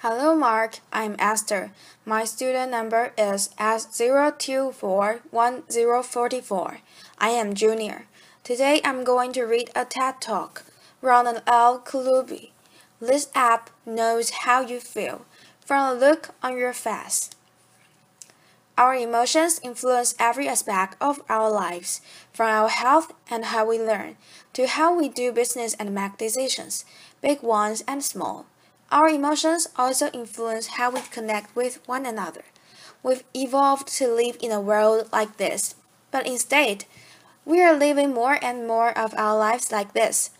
Hello, Mark. I'm Esther. My student number is S0241044. I am junior. Today I'm going to read a TED Talk. Rana Kaliouby. This app knows how you feel from the look on your face. Our emotions influence every aspect of our lives, from our health and how we learn, to how we do business and make decisions, big ones and small. Our emotions also influence how we connect with one another. We've evolved to live in a world like this, but instead, we are living more and more of our lives like this.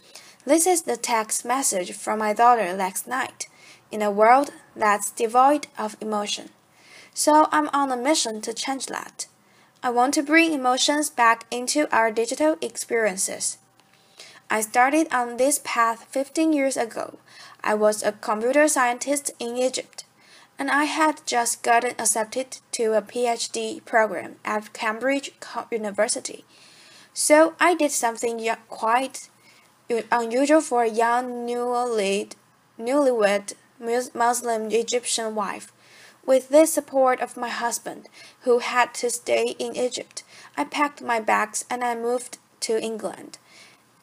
This is the text message from my daughter last night, in a world that's devoid of emotion. So I'm on a mission to change that. I want to bring emotions back into our digital experiences. I started on this path 15 years ago. I was a computer scientist in Egypt, and I had just gotten accepted to a PhD program at Cambridge University. So I did something quite unusual for a young newlywed Muslim Egyptian wife. With the support of my husband, who had to stay in Egypt, I packed my bags and I moved to England.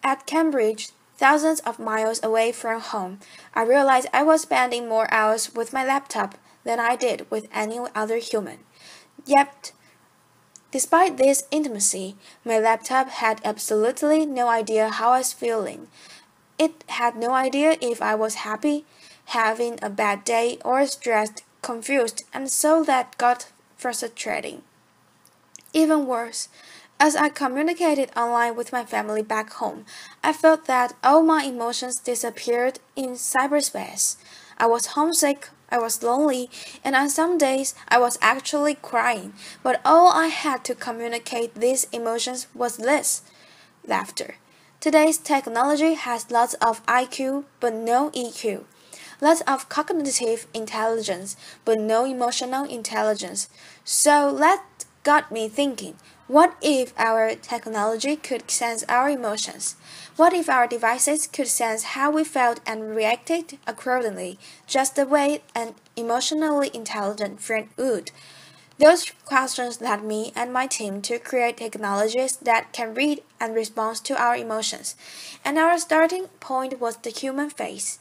At Cambridge, thousands of miles away from home, I realized I was spending more hours with my laptop than I did with any other human. Yet, despite this intimacy, my laptop had absolutely no idea how I was feeling. It had no idea if I was happy, having a bad day, or stressed, confused, and so that got frustrating. Even worse, as I communicated online with my family back home, I felt that all my emotions disappeared in cyberspace. I was homesick, I was lonely, and on some days I was actually crying, but all I had to communicate these emotions was this: laughter. Today's technology has lots of IQ, but no EQ. Lots of cognitive intelligence, but no emotional intelligence. So that got me thinking, what if our technology could sense our emotions? What if our devices could sense how we felt and reacted accordingly, just the way an emotionally intelligent friend would? Those questions led me and my team to create technologies that can read and respond to our emotions, and our starting point was the human face.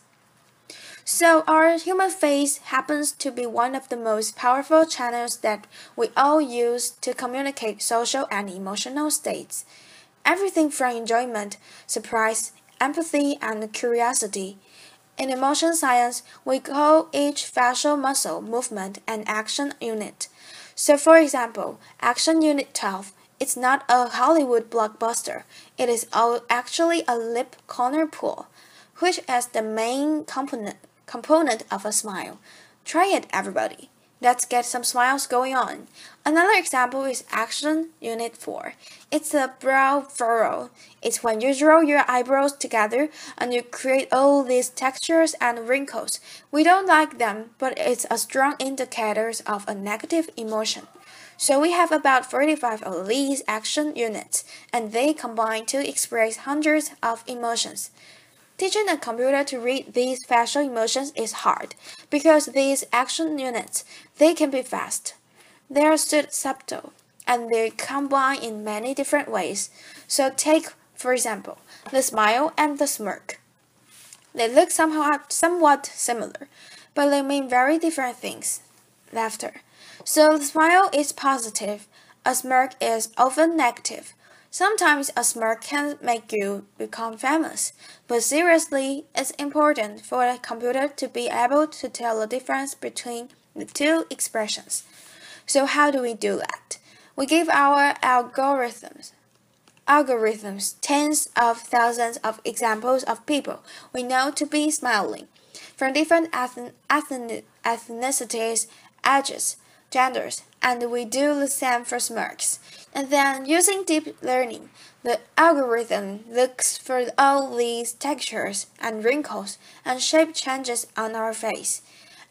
So our human face happens to be one of the most powerful channels that we all use to communicate social and emotional states. Everything from enjoyment, surprise, empathy, and curiosity. In emotion science, we call each facial muscle movement an action unit. So for example, action unit 12, it's not a Hollywood blockbuster. It is actually a lip corner pull, which is the main component of a smile. Try it, everybody. Let's get some smiles going on. Another example is action unit 4. It's a brow furrow. It's when you draw your eyebrows together and you create all these textures and wrinkles. We don't like them, but it's a strong indicator of a negative emotion. So we have about 45 of these action units, and they combine to express hundreds of emotions. Teaching a computer to read these facial emotions is hard, because these action units, they can be fast. They are subtle, and they combine in many different ways. So take, for example, the smile and the smirk. They look somewhat similar, but they mean very different things. Laughter. So the smile is positive, a smirk is often negative. Sometimes a smirk can make you become famous, but seriously, it's important for a computer to be able to tell the difference between the two expressions. So how do we do that? We give our algorithms tens of thousands of examples of people we know to be smiling, from different ethnicities, ages, genders, and we do the same for smirks. And then, using deep learning, the algorithm looks for all these textures and wrinkles and shape changes on our face,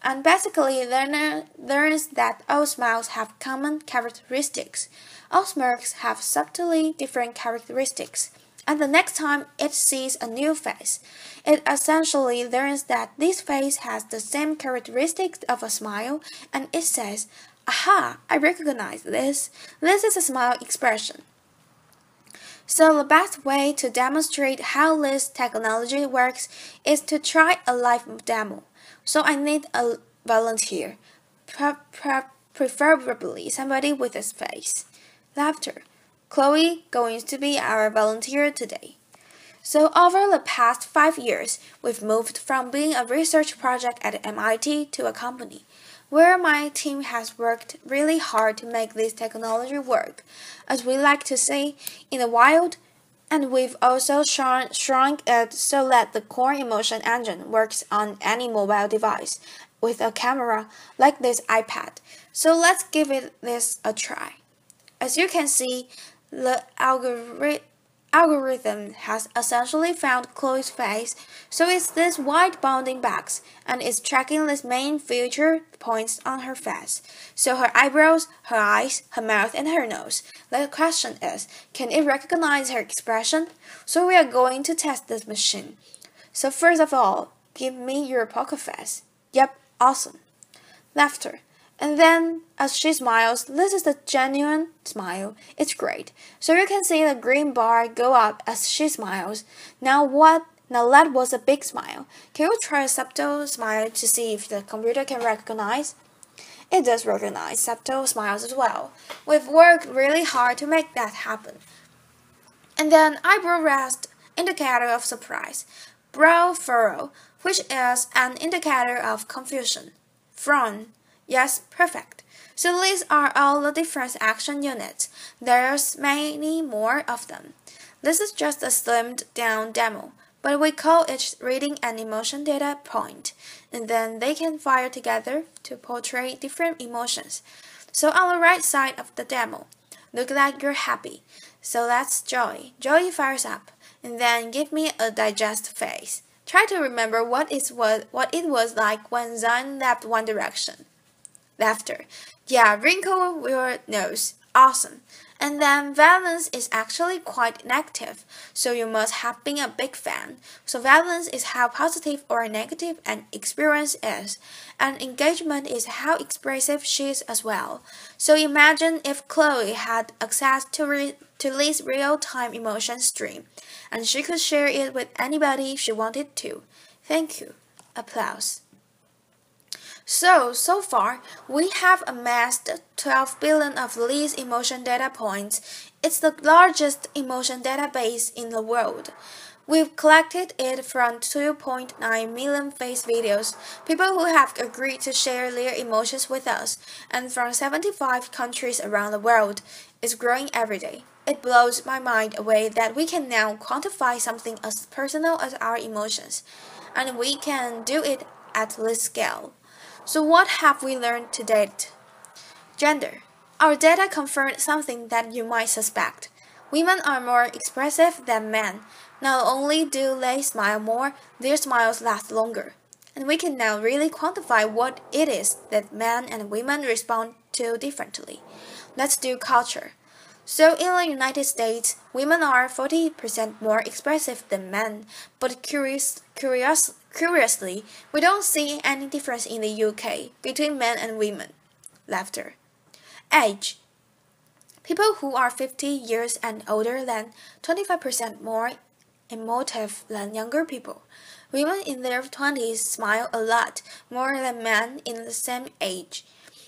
and basically learns that all smiles have common characteristics. All smirks have subtly different characteristics, and the next time it sees a new face, it essentially learns that this face has the same characteristics of a smile, and it says, "Aha, I recognize this. This is a smile expression." So the best way to demonstrate how this technology works is to try a live demo. So I need a volunteer, preferably somebody with a face. Laughter. Chloe going to be our volunteer today. So over the past 5 years, we've moved from being a research project at MIT to a company, where my team has worked really hard to make this technology work, as we like to say, in the wild, and we've also shrunk it so that the core emotion engine works on any mobile device with a camera like this iPad. So let's give this a try. As you can see, the algorithm has essentially found Chloe's face, so it's this white bounding box, and it's tracking the main feature points on her face. So her eyebrows, her eyes, her mouth, and her nose. The question is, can it recognize her expression? So we are going to test this machine. So first of all, give me your poker face. Yep, awesome. Laughter. And then, as she smiles, this is the genuine smile. It's great. So you can see the green bar go up as she smiles. Now that was a big smile. Can you try a subtle smile to see if the computer can recognize? It does recognize subtle smiles as well. We've worked really hard to make that happen. And then eyebrow rest, indicator of surprise. Brow furrow, which is an indicator of confusion. Frown. Yes, perfect. So these are all the different action units. There's many more of them. This is just a slimmed down demo, but we call each reading an emotion data point, and then they can fire together to portray different emotions. So on the right side of the demo, look like you're happy. So that's joy. Joy fires up, and then give me a digest face. Try to remember what it was like when Zion left One Direction. Laughter. Yeah, wrinkle your nose. Awesome. And then valence is actually quite negative, so you must have been a big fan. So valence is how positive or negative an experience is, and engagement is how expressive she is as well. So imagine if Chloe had access to this real-time emotion stream, and she could share it with anybody she wanted to. Thank you. Applause. So far, we have amassed 12 billion of these emotion data points. It's the largest emotion database in the world. We've collected it from 2.9 million face videos, people who have agreed to share their emotions with us, and from 75 countries around the world. It's growing every day. It blows my mind away that we can now quantify something as personal as our emotions, and we can do it at this scale. So what have we learned to date? Gender. Our data confirmed something that you might suspect. Women are more expressive than men. Not only do they smile more, their smiles last longer. And we can now really quantify what it is that men and women respond to differently. Let's do culture. So in the United States, women are 40% more expressive than men, but curiously, we don't see any difference in the UK between men and women. Laughter. Age. People who are 50 years and older than 25% more emotive than younger people. Women in their 20s smile a lot more than men in the same age.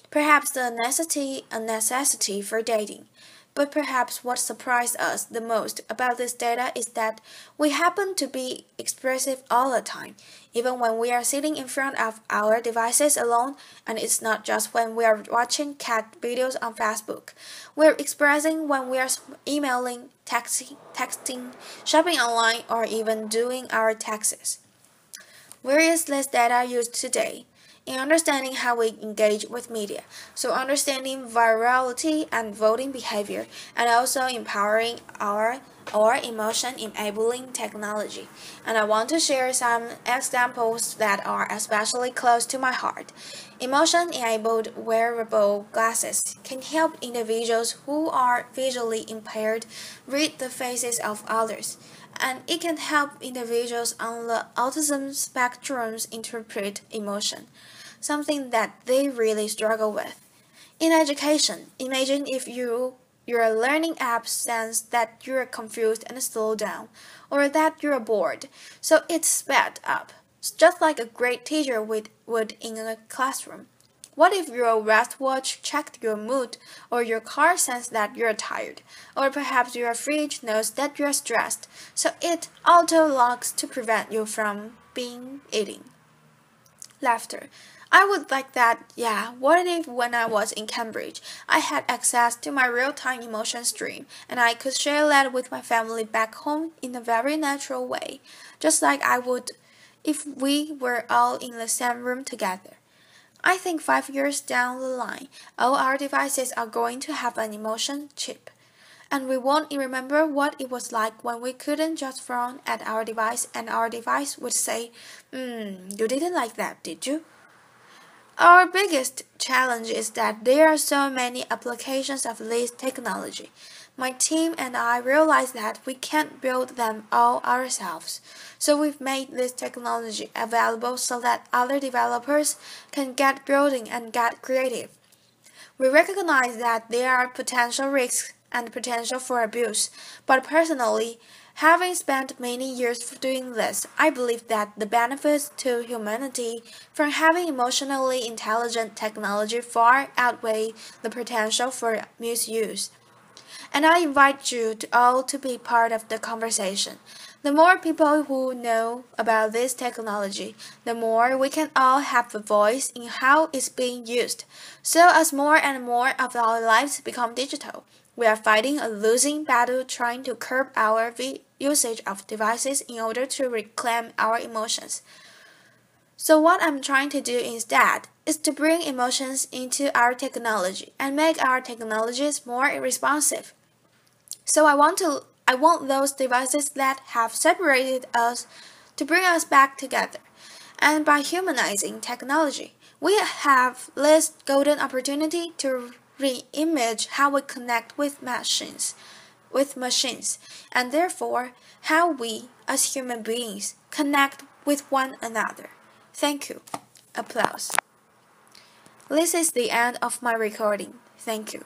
Perhaps a necessity for dating. But perhaps what surprised us the most about this data is that we happen to be expressive all the time, even when we are sitting in front of our devices alone, and it's not just when we are watching cat videos on Facebook. We're expressing when we are emailing, texting, shopping online, or even doing our taxes. Where is this data used today? In understanding how we engage with media, so understanding virality and voting behavior, and also empowering our or emotion-enabling technology, and I want to share some examples that are especially close to my heart. Emotion-enabled wearable glasses can help individuals who are visually impaired read the faces of others, and it can help individuals on the autism spectrum interpret emotion, something that they really struggle with. In education, imagine if your learning app sense that you're confused and slow down, or that you're bored, so it's sped up, just like a great teacher would in a classroom. What if your wristwatch checked your mood, or your car sensed that you're tired, or perhaps your fridge knows that you're stressed, so it auto locks to prevent you from being eating? Laughter. I would like that, yeah. What if when I was in Cambridge, I had access to my real-time emotion stream and I could share that with my family back home in a very natural way, just like I would if we were all in the same room together. I think 5 years down the line, all our devices are going to have an emotion chip. And we won't remember what it was like when we couldn't just frown at our device and our device would say, you didn't like that, did you? Our biggest challenge is that there are so many applications of this technology. My team and I realized that we can't build them all ourselves, so we've made this technology available so that other developers can get building and get creative. We recognize that there are potential risks and potential for abuse, but personally, having spent many years doing this, I believe that the benefits to humanity from having emotionally intelligent technology far outweigh the potential for misuse. And I invite you to all to be part of the conversation. The more people who know about this technology, the more we can all have a voice in how it's being used. So as more and more of our lives become digital, we are fighting a losing battle trying to curb our usage of devices in order to reclaim our emotions. So what I'm trying to do instead is to bring emotions into our technology and make our technologies more responsive. So I want those devices that have separated us to bring us back together. And by humanizing technology, we have this golden opportunity to re-image how we connect with machines, and therefore how we as human beings connect with one another. Thank you. Applause. This is the end of my recording. Thank you.